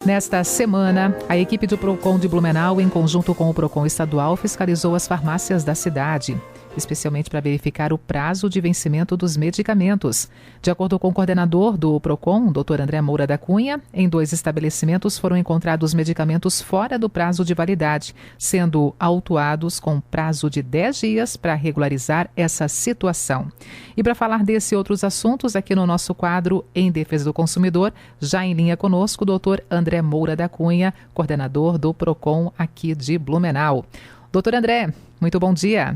Nesta semana, a equipe do PROCON de Blumenau, em conjunto com o PROCON estadual, fiscalizou as farmácias da cidade, especialmente para verificar o prazo de vencimento dos medicamentos. De acordo com o coordenador do PROCON, Dr. André Moura da Cunha, em 2 estabelecimentos foram encontrados medicamentos fora do prazo de validade, sendo autuados com prazo de 10 dias para regularizar essa situação. E para falar desse e outros assuntos, aqui no nosso quadro Em Defesa do Consumidor, já em linha conosco, o Dr. André Moura da Cunha, coordenador do PROCON aqui de Blumenau. Dr. André, muito bom dia.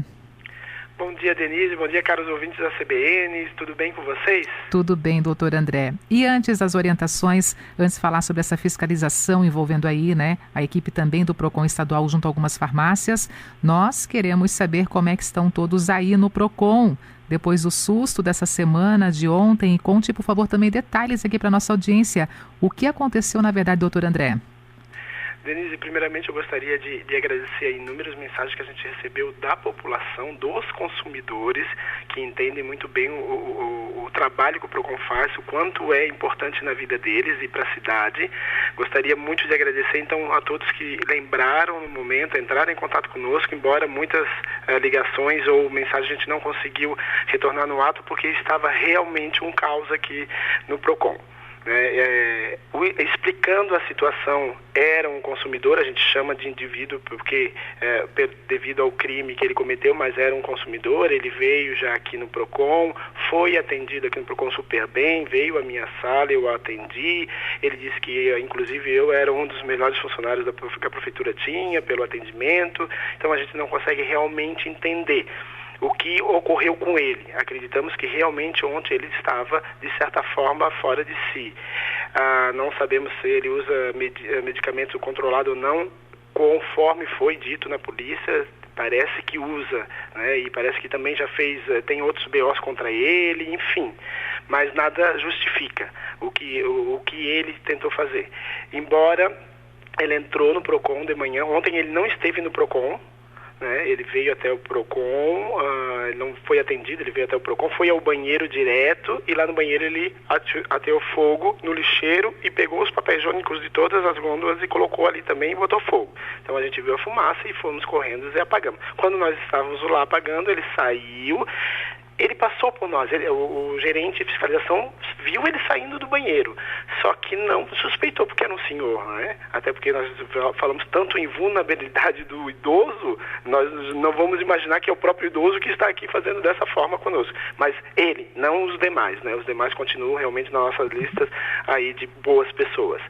Bom dia, Denise. Bom dia, caros ouvintes da CBN. Tudo bem com vocês? Tudo bem, doutor André. E antes das orientações, antes de falar sobre essa fiscalização envolvendo aí, a equipe também do PROCON estadual junto a algumas farmácias, nós queremos saber como é que estão todos aí no PROCON, depois do susto dessa semana, de ontem. E conte, por favor, também detalhes aqui para a nossa audiência. O que aconteceu, na verdade, doutor André? Denise, primeiramente eu gostaria de agradecer a inúmeras mensagens que a gente recebeu da população, dos consumidores, que entendem muito bem o trabalho que o PROCON faz, o quanto é importante na vida deles e para a cidade. Gostaria muito de agradecer, então, a todos que lembraram no momento, entraram em contato conosco, embora muitas ligações ou mensagens a gente não conseguiu retornar no ato, porque estava realmente um caos aqui no PROCON. Explicando a situação, era um consumidor, a gente chama de indivíduo porque devido ao crime que ele cometeu, mas era um consumidor. Ele veio já aqui no PROCON, foi atendido aqui no PROCON super bem, veio à minha sala, eu o atendi. Ele disse que, inclusive, eu era um dos melhores funcionários que a prefeitura tinha pelo atendimento. Então a gente não consegue realmente entender o que ocorreu com ele. Acreditamos que realmente ontem ele estava, de certa forma, fora de si. Não sabemos se ele usa medicamento controlado ou não, conforme foi dito na polícia. Parece que usa, e parece que também já tem outros BOs contra ele, enfim. Mas nada justifica o que ele tentou fazer. Embora ele entrou no PROCON de manhã, ontem ele não esteve no PROCON, ele veio até o PROCON, ele não foi atendido, ele veio até o PROCON, foi ao banheiro direto, e lá no banheiro ele ateou fogo no lixeiro e pegou os papéis higiênicos de todas as gôndolas e colocou ali também e botou fogo. Então a gente viu a fumaça e fomos correndo e apagamos. Quando nós estávamos lá apagando, ele saiu. Ele passou por nós, o gerente de fiscalização viu ele saindo do banheiro, só que não suspeitou porque era um senhor, Até porque nós falamos tanto em vulnerabilidade do idoso, nós não vamos imaginar que é o próprio idoso que está aqui fazendo dessa forma conosco. Mas ele, não os demais, Os demais continuam realmente nas nossas listas aí de boas pessoas.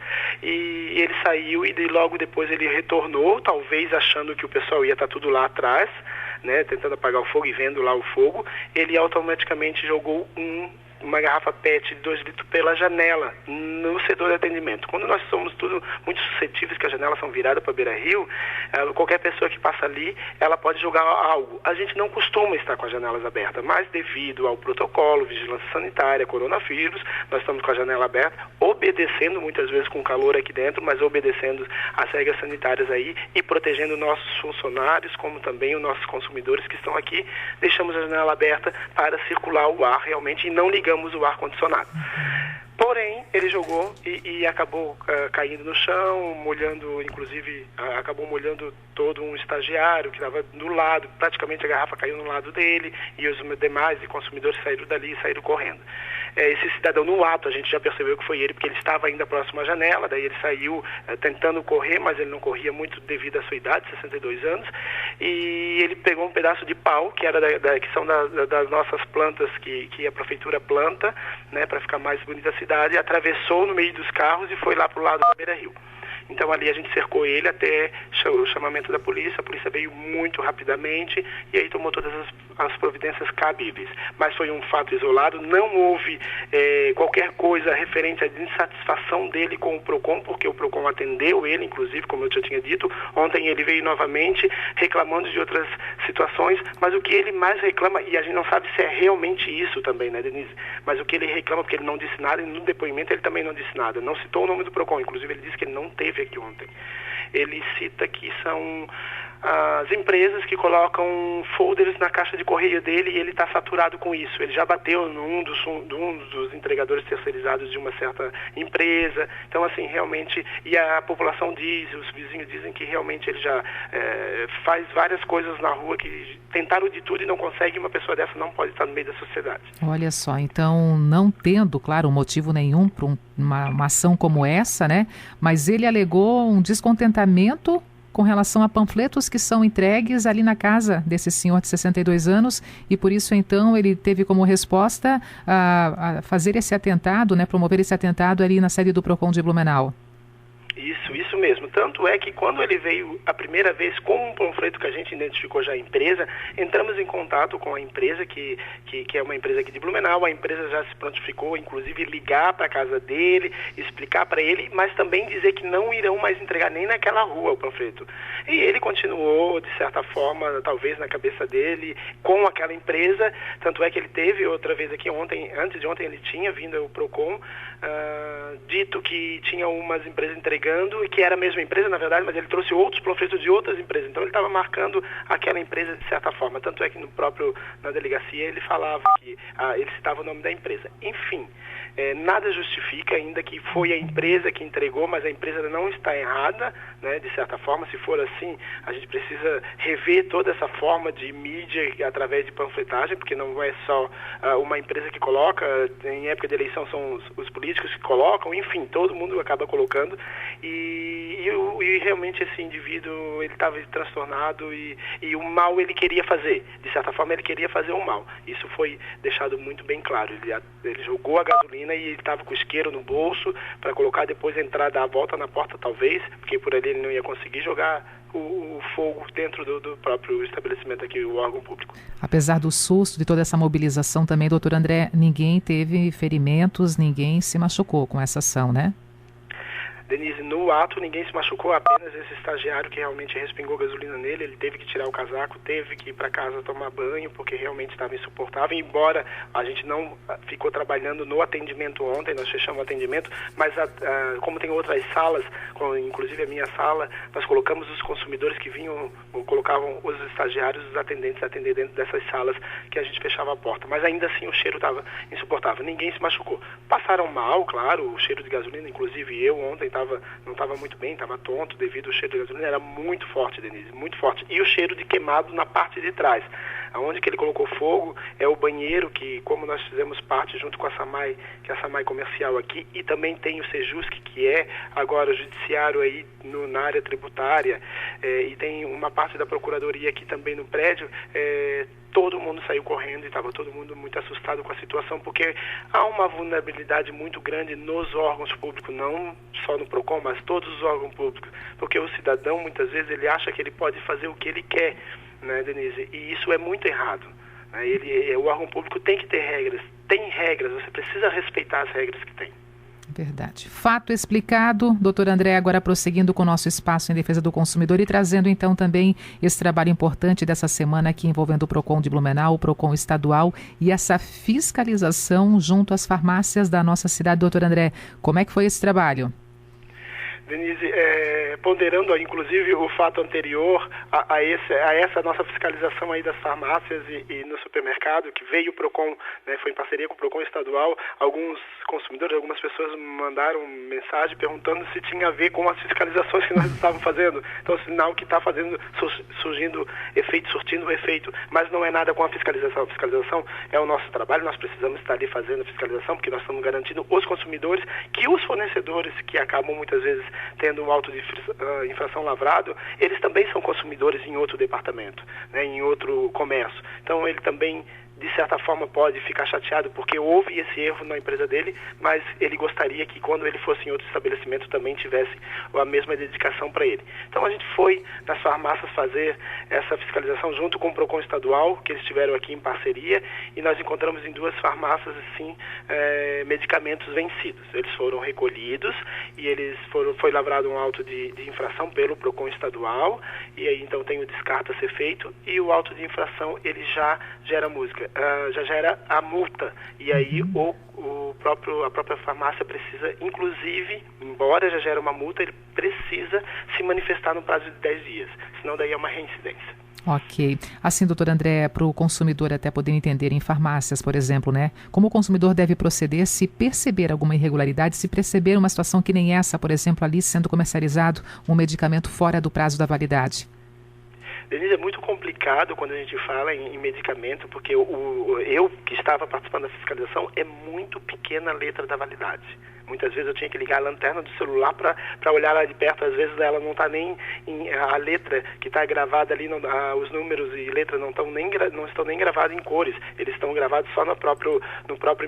E ele saiu e logo depois ele retornou, talvez achando que o pessoal ia estar tudo lá atrás, tentando apagar o fogo e vendo lá o fogo. Ele automaticamente jogou uma garrafa PET de 2 litros pela janela, no setor de atendimento. Quando nós somos tudo muito suscetíveis, que as janelas são viradas para beira-rio, qualquer pessoa que passa ali, ela pode jogar algo. A gente não costuma estar com as janelas abertas, mas devido ao protocolo, vigilância sanitária, coronavírus, nós estamos com a janela aberta, obedecendo muitas vezes com calor aqui dentro, mas obedecendo as regras sanitárias aí e protegendo nossos funcionários, como também os nossos consumidores que estão aqui. Deixamos a janela aberta para circular o ar realmente e não ligamos o ar-condicionado. Porém, ele jogou e acabou caindo no chão, molhando, inclusive, acabou molhando todo um estagiário que estava do lado, praticamente a garrafa caiu no lado dele, e os demais consumidores saíram dali e saíram correndo. Esse cidadão, no ato, a gente já percebeu que foi ele, porque ele estava ainda próximo à janela, daí ele saiu tentando correr, mas ele não corria muito devido à sua idade, 62 anos, e ele pegou um pedaço de pau, que era que são das nossas plantas que a prefeitura planta, para ficar mais bonita a cidade, atravessou no meio dos carros e foi lá para o lado da beira-rio. Então ali a gente cercou ele até o chamamento da polícia, a polícia veio muito rapidamente e aí tomou todas as providências cabíveis. Mas foi um fato isolado, não houve qualquer coisa referente à insatisfação dele com o PROCON, porque o PROCON atendeu ele, inclusive, como eu já tinha dito. Ontem ele veio novamente reclamando de outras situações, mas o que ele mais reclama, e a gente não sabe se é realmente isso também, Denise? Mas o que ele reclama, porque ele não disse nada, e no depoimento ele também não disse nada, não citou o nome do PROCON, inclusive ele disse que ele não teve aqui ontem. Ele cita que são as empresas que colocam folders na caixa de correio dele, e ele está saturado com isso. Ele já bateu num dos entregadores terceirizados de uma certa empresa. Então, assim, realmente, e a população diz, os vizinhos dizem que realmente ele já faz várias coisas na rua que tentaram de tudo e não consegue. Uma pessoa dessa não pode estar no meio da sociedade. Olha só, então, não tendo, claro, motivo nenhum para uma ação como essa, né? Mas ele alegou um descontentamento com relação a panfletos que são entregues ali na casa desse senhor de 62 anos, e por isso então ele teve como resposta a fazer esse atentado, né, promover esse atentado ali na sede do PROCON de Blumenau. Isso mesmo. Tanto é que quando ele veio a primeira vez com um panfleto que a gente identificou já a empresa, entramos em contato com a empresa, que é uma empresa aqui de Blumenau. A empresa já se prontificou, inclusive, ligar para a casa dele, explicar para ele, mas também dizer que não irão mais entregar nem naquela rua o panfleto. E ele continuou, de certa forma, talvez na cabeça dele, com aquela empresa. Tanto é que ele teve outra vez aqui ontem, antes de ontem ele tinha vindo ao PROCON, dito que tinha umas empresas entregando, e que era a mesma empresa, na verdade, mas ele trouxe outros panfletos de outras empresas. Então ele estava marcando aquela empresa de certa forma. Tanto é que na delegacia ele falava que ele citava o nome da empresa. Enfim, nada justifica ainda que foi a empresa que entregou, mas a empresa não está errada, né, de certa forma. Se for assim, a gente precisa rever toda essa forma de mídia através de panfletagem, porque não é só uma empresa que coloca. Em época de eleição são os políticos que colocam, enfim, todo mundo acaba colocando, e realmente esse indivíduo, ele estava transtornado, e o mal ele queria fazer, de certa forma ele queria fazer o mal. Isso foi deixado muito bem claro. Ele jogou a gasolina e ele estava com o isqueiro no bolso para colocar, depois entrar, dar a volta na porta talvez, porque por ali ele não ia conseguir jogar o fogo dentro do próprio estabelecimento aqui, o órgão público. Apesar do susto, de toda essa mobilização também, doutor André, ninguém teve ferimentos, ninguém se machucou com essa ação, né? Denise, no ato ninguém se machucou, apenas esse estagiário que realmente respingou gasolina nele. Ele teve que tirar o casaco, teve que ir para casa tomar banho, porque realmente estava insuportável. Embora a gente não ficou trabalhando no atendimento ontem, nós fechamos o atendimento, mas como tem outras salas, inclusive a minha sala, nós colocamos os consumidores que vinham, colocavam os estagiários, os atendentes a atender dentro dessas salas, que a gente fechava a porta. Mas ainda assim o cheiro estava insuportável, ninguém se machucou. Passaram mal, claro, o cheiro de gasolina, inclusive eu ontem não estava muito bem, estava tonto devido ao cheiro de gasolina, era muito forte, Denise, muito forte. E o cheiro de queimado na parte de trás. Aonde que ele colocou fogo é o banheiro, que como nós fizemos parte junto com a SAMAI, que é a SAMAI comercial aqui, e também tem o Sejusc, que é agora o judiciário aí na área tributária, e tem uma parte da procuradoria aqui também no prédio. Todo mundo saiu correndo e estava todo mundo muito assustado com a situação, porque há uma vulnerabilidade muito grande nos órgãos públicos, não só no PROCON, mas todos os órgãos públicos, porque o cidadão muitas vezes ele acha que ele pode fazer o que ele quer, né, Denise? E isso é muito errado, né? O órgão público tem que ter regras, você precisa respeitar as regras que tem. Verdade. Fato explicado. Doutor André, agora prosseguindo com o nosso espaço em defesa do consumidor e trazendo então também esse trabalho importante dessa semana aqui envolvendo o PROCON de Blumenau, o PROCON estadual e essa fiscalização junto às farmácias da nossa cidade. Doutor André, como é que foi esse trabalho? Denise, ponderando inclusive o fato anterior a essa nossa fiscalização aí das farmácias e no supermercado, que veio o PROCON, né, foi em parceria com o PROCON estadual. Alguns consumidores, algumas pessoas mandaram mensagem perguntando se tinha a ver com as fiscalizações que nós estávamos fazendo. Então, sinal que está surgindo efeito, surtindo efeito, mas não é nada com a fiscalização. A fiscalização é o nosso trabalho, nós precisamos estar ali fazendo a fiscalização, porque nós estamos garantindo os consumidores que os fornecedores, que acabam muitas vezes tendo um auto de infração lavrado, eles também são consumidores em outro departamento, né, em outro comércio. Então ele também, de certa forma, pode ficar chateado porque houve esse erro na empresa dele, mas ele gostaria que quando ele fosse em outro estabelecimento também tivesse a mesma dedicação para ele. Então a gente foi nas farmácias fazer essa fiscalização junto com o PROCON estadual, que eles tiveram aqui em parceria, e nós encontramos em 2 farmácias assim, medicamentos vencidos. Eles foram recolhidos e foi lavrado um auto de infração pelo PROCON estadual, e aí então tem o descarte a ser feito, e o auto de infração ele já gera música. já gera a multa. E aí a própria farmácia precisa, inclusive, embora já gere uma multa, ele precisa se manifestar no prazo de 10 dias. Senão daí é uma reincidência. Ok. Assim, doutor André, para o consumidor até poder entender em farmácias, por exemplo, né? Como o consumidor deve proceder se perceber alguma irregularidade, se perceber uma situação que nem essa, por exemplo, ali sendo comercializado um medicamento fora do prazo da validade? Denise, é muito complicado quando a gente fala em medicamento, porque eu que estava participando da fiscalização, é muito pequena a letra da validade. Muitas vezes eu tinha que ligar a lanterna do celular para olhar lá de perto. Às vezes ela não está nem a letra que está gravada ali, os números e letras não estão nem gravados em cores. Eles estão gravados só no próprio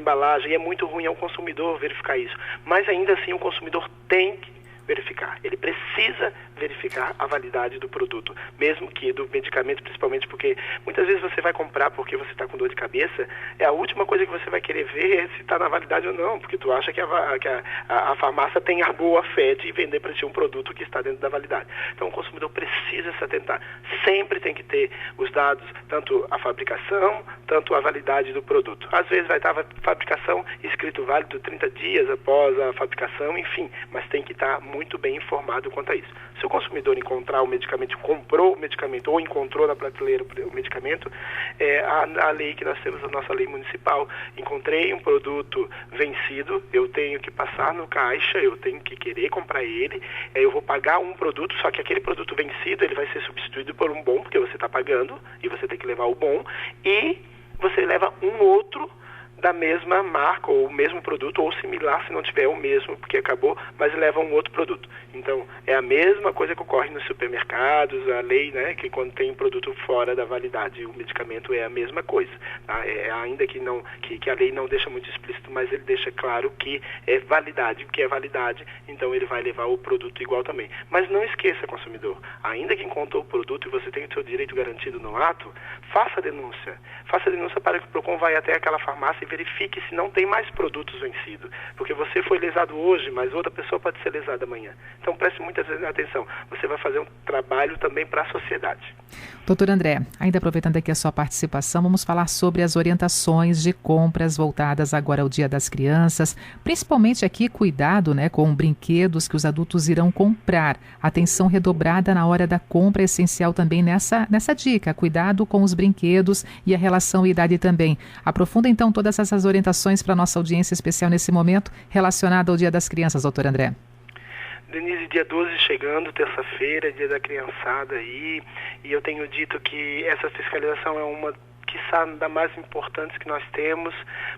embalagem. E é muito ruim ao consumidor verificar isso. Mas ainda assim o consumidor tem que verificar. Ele precisa verificar a validade do produto, mesmo que do medicamento, principalmente porque muitas vezes você vai comprar porque você está com dor de cabeça, a última coisa que você vai querer ver é se está na validade ou não, porque tu acha que a farmácia tem a boa fé de vender para ti um produto que está dentro da validade. Então o consumidor precisa se atentar. Sempre tem que ter os dados, tanto a fabricação, tanto a validade do produto. Às vezes vai estar a fabricação escrito válido 30 dias após a fabricação, enfim, mas tem que estar muito bem informado quanto a isso. Se o consumidor encontrar o medicamento, comprou o medicamento ou encontrou na prateleira o medicamento, a lei que nós temos, a nossa lei municipal, encontrei um produto vencido, eu tenho que passar no caixa, eu tenho que querer comprar ele, eu vou pagar um produto, só que aquele produto vencido, ele vai ser substituído por um bom, porque você está pagando, e você tem que levar o bom, e você leva um outro da mesma marca, ou o mesmo produto, ou similar, se não tiver o mesmo, porque acabou, mas leva um outro produto. Então, é a mesma coisa que ocorre nos supermercados, a lei, né, que quando tem um produto fora da validade, o medicamento é a mesma coisa. Tá? Ainda que a lei não deixa muito explícito, mas ele deixa claro que é validade, que é validade, então ele vai levar o produto igual também. Mas não esqueça, consumidor, ainda que encontrou o produto e você tem o seu direito garantido no ato, faça a denúncia. Faça a denúncia para que o PROCON vá até aquela farmácia e verifique se não tem mais produtos vencidos, porque você foi lesado hoje, mas outra pessoa pode ser lesada amanhã. Então preste muita atenção, você vai fazer um trabalho também para a sociedade. Doutor André, ainda aproveitando aqui a sua participação, vamos falar sobre as orientações de compras voltadas agora ao Dia das Crianças, principalmente aqui cuidado, né, com brinquedos que os adultos irão comprar. Atenção redobrada na hora da compra é essencial também nessa dica, cuidado com os brinquedos e a relação e idade também. Aprofunda então todas essas orientações para a nossa audiência especial nesse momento relacionada ao Dia das Crianças, doutor André. Denise, dia 12 chegando, terça-feira, dia da criançada aí, e eu tenho dito que essa fiscalização é uma, quiçá, das mais importantes que nós temos,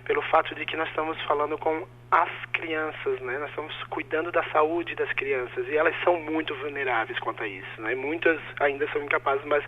pelo fato de que nós estamos falando com as crianças, né? Nós estamos cuidando da saúde das crianças e elas são muito vulneráveis quanto a isso, né? Muitas ainda são incapazes, mas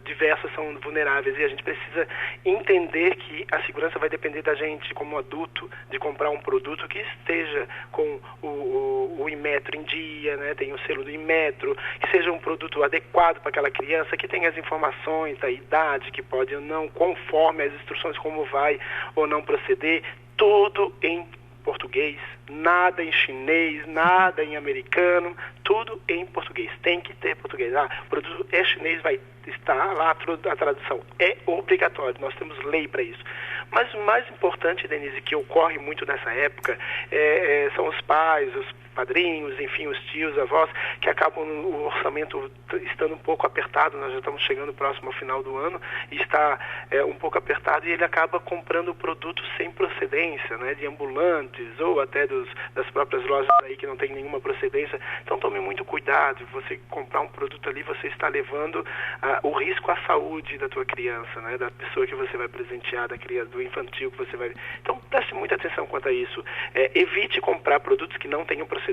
diversas são vulneráveis e a gente precisa entender que a segurança vai depender da gente, como adulto, de comprar um produto que esteja com o Inmetro em dia, né? Tem o selo do Inmetro, que seja um produto adequado para aquela criança, que tenha as informações da idade, que pode ou não, conforme as instruções, como vai ou não proceder, tudo em português, nada em chinês, nada em americano, tudo em português. Tem que ter português. O produto é chinês, vai estar lá, a tradução é obrigatória, nós temos lei para isso. Mas o mais importante, Denise, que ocorre muito nessa época, são os pais, os padrinhos, enfim, os tios, avós, que acabam o orçamento estando um pouco apertado. Nós já estamos chegando próximo ao final do ano e está um pouco apertado, e ele acaba comprando produtos sem procedência, né, de ambulantes ou até das próprias lojas aí que não tem nenhuma procedência. Então tome muito cuidado. Você comprar um produto ali, você está levando o risco à saúde da tua criança, né, da pessoa que você vai presentear, da criança, do infantil que você vai... Então preste muita atenção quanto a isso. Evite comprar produtos que não tenham procedência,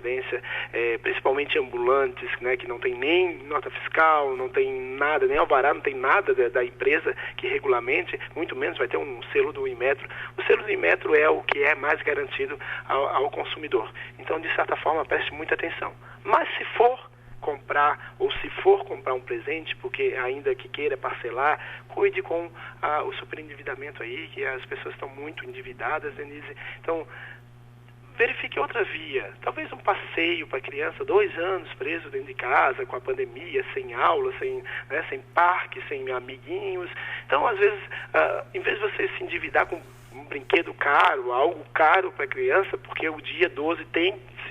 principalmente ambulantes, né, que não tem nem nota fiscal, não tem nada, nem alvará, não tem nada da empresa que regulamente, muito menos vai ter um selo do Inmetro. O selo do Inmetro é o que é mais garantido ao consumidor. Então, de certa forma, preste muita atenção. Mas se for comprar, ou se for comprar um presente, porque ainda que queira parcelar, cuide com o superendividamento aí, que as pessoas estão muito endividadas, Denise. Então, verifique outra via. Talvez um passeio para a criança, 2 anos preso dentro de casa, com a pandemia, sem aula, sem parque, sem amiguinhos. Então, às vezes, em vez de você se endividar com um brinquedo caro, algo caro para a criança, porque o dia 12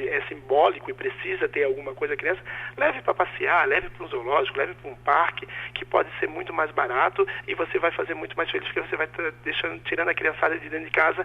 é simbólico e precisa ter alguma coisa a criança, leve para passear, leve para um zoológico, leve para um parque, que pode ser muito mais barato e você vai fazer muito mais feliz, porque você vai tirando a criançada de dentro de casa.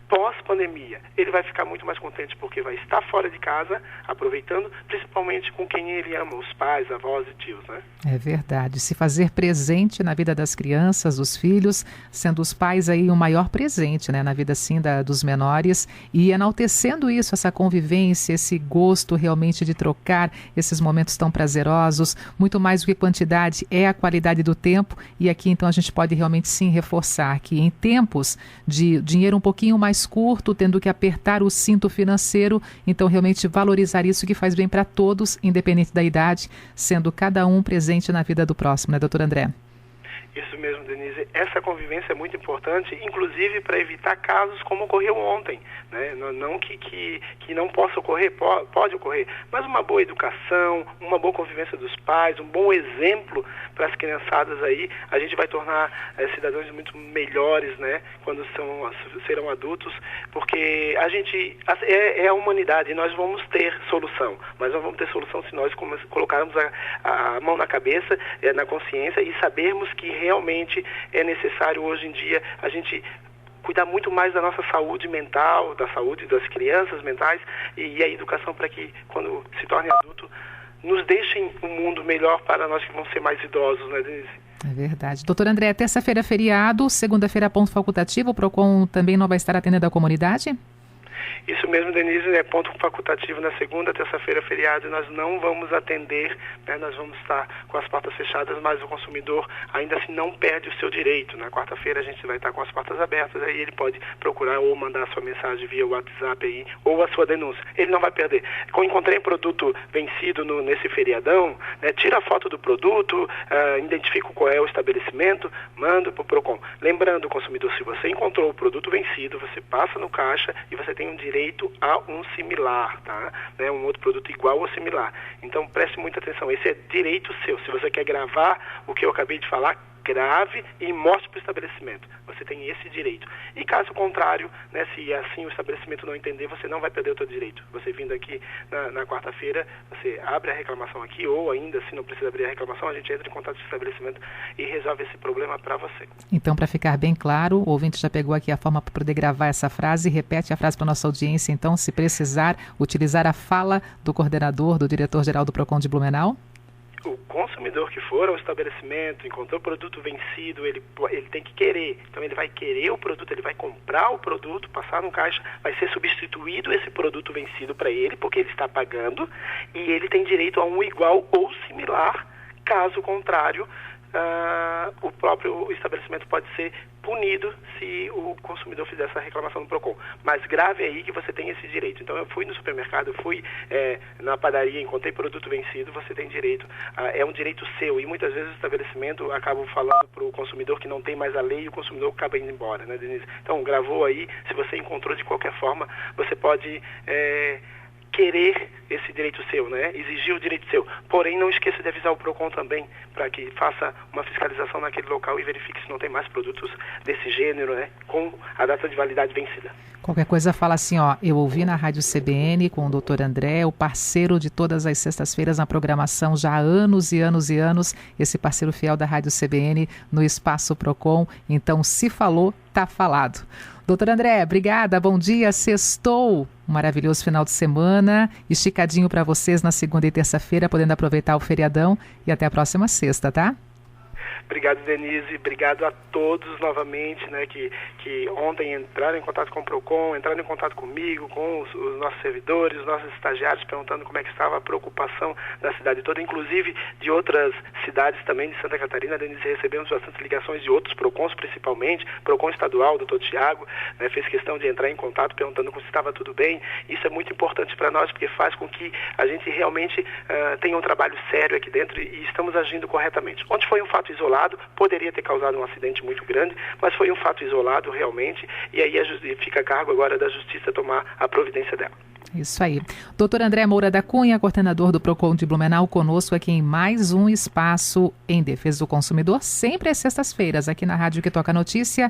Pós-pandemia, ele vai ficar muito mais contente porque vai estar fora de casa, aproveitando, principalmente com quem ele ama, os pais, avós e tios, né? É verdade. Se fazer presente na vida das crianças, dos filhos, sendo os pais aí o maior presente, né, na vida, assim, dos menores, e enaltecendo isso, essa convivência, esse gosto realmente de trocar esses momentos tão prazerosos, muito mais do que quantidade, é a qualidade do tempo, e aqui, então, a gente pode realmente, sim, reforçar que em tempos de dinheiro um pouquinho mais curto, tendo que apertar o cinto financeiro, então realmente valorizar isso que faz bem para todos, independente da idade, sendo cada um presente na vida do próximo, né, doutor André? Isso mesmo, Denise. Essa convivência é muito importante, inclusive para evitar casos como ocorreu ontem, né? Não que não possa ocorrer, pode ocorrer, mas uma boa educação, uma boa convivência dos pais, um bom exemplo para as criançadas aí, a gente vai tornar cidadãos muito melhores, né? Quando serão adultos, porque a gente é a humanidade e nós vamos ter solução, mas nós vamos ter solução se nós colocarmos a mão na cabeça, na consciência e sabermos que realmente é necessário hoje em dia a gente cuidar muito mais da nossa saúde mental, da saúde das crianças mentais e a educação para que, quando se torne adulto, nos deixem um mundo melhor para nós que vamos ser mais idosos, né, Denise? É verdade. Doutor André, terça-feira é feriado, segunda-feira é ponto facultativo, o PROCON também não vai estar atendendo a comunidade? Isso mesmo, Denise, é ponto facultativo na segunda, terça-feira, feriado, e nós não vamos atender, né, nós vamos estar com as portas fechadas, mas o consumidor ainda assim não perde o seu direito. Na quarta-feira a gente vai estar com as portas abertas, aí ele pode procurar ou mandar a sua mensagem via WhatsApp aí, ou a sua denúncia. Ele não vai perder. Quando encontrei um produto vencido nesse feriadão, né, tira a foto do produto, identifica qual é o estabelecimento, manda para o PROCON. Lembrando, consumidor, se você encontrou o produto vencido, você passa no caixa e você tem um direito a um similar, tá? Né? Um outro produto igual ou similar. Então preste muita atenção, esse é direito seu. Se você quer gravar o que eu acabei de falar, grave e mostre para o estabelecimento. Você tem esse direito. E caso contrário, né, se assim o estabelecimento não entender, você não vai perder o seu direito. Você vindo aqui na quarta-feira, você abre a reclamação aqui, ou ainda, se não precisa abrir a reclamação, a gente entra em contato com o estabelecimento e resolve esse problema para você. Então, para ficar bem claro, o ouvinte já pegou aqui a forma para poder gravar essa frase, repete a frase para a nossa audiência, então, se precisar, utilizar a fala do coordenador, do diretor-geral do PROCON de Blumenau. O consumidor que for ao estabelecimento, encontrou o produto vencido, ele tem que querer. Então ele vai querer o produto, ele vai comprar o produto, passar no caixa, vai ser substituído esse produto vencido para ele, porque ele está pagando, e ele tem direito a um igual ou similar. Caso contrário, o próprio estabelecimento pode ser punido se o consumidor fizer essa reclamação no PROCON. Mas grave aí que você tem esse direito. Então eu fui no supermercado, eu fui na padaria, encontrei produto vencido, você tem direito, é um direito seu. E muitas vezes o estabelecimento acaba falando para o consumidor que não tem mais a lei e o consumidor acaba indo embora, né, Denise? Então gravou aí, se você encontrou de qualquer forma, você pode querer esse direito seu, né? Exigir o direito seu. Porém, não esqueça de avisar o PROCON também, para que faça uma fiscalização naquele local e verifique se não tem mais produtos desse gênero, né? Com a data de validade vencida. Qualquer coisa fala assim, ó, eu ouvi na Rádio CBN com o doutor André, o parceiro de todas as sextas-feiras na programação já há anos e anos e anos, esse parceiro fiel da Rádio CBN no Espaço PROCON. Então, se falou, tá falado. Doutor André, obrigada, bom dia, sextou. Um maravilhoso final de semana, esticadinho para vocês na segunda e terça-feira, podendo aproveitar o feriadão e até a próxima sexta, tá? Obrigado, Denise. Obrigado a todos novamente, né, que ontem entraram em contato com o PROCON, entraram em contato comigo, com os nossos servidores, os nossos estagiários, perguntando como é que estava a preocupação da cidade toda, inclusive de outras cidades também de Santa Catarina. Denise, recebemos bastante ligações de outros PROCONs, principalmente, PROCON estadual, o doutor Tiago, né, fez questão de entrar em contato, perguntando se estava tudo bem. Isso é muito importante para nós, porque faz com que a gente realmente tenha um trabalho sério aqui dentro e estamos agindo corretamente. Ontem foi um fato isolado, isolado, poderia ter causado um acidente muito grande, mas foi um fato isolado realmente, e aí fica a cargo agora da Justiça tomar a providência dela. Isso aí. Doutor André Moura da Cunha, coordenador do PROCON de Blumenau, conosco aqui em mais um Espaço em Defesa do Consumidor, sempre às sextas-feiras, aqui na Rádio Que Toca Notícia.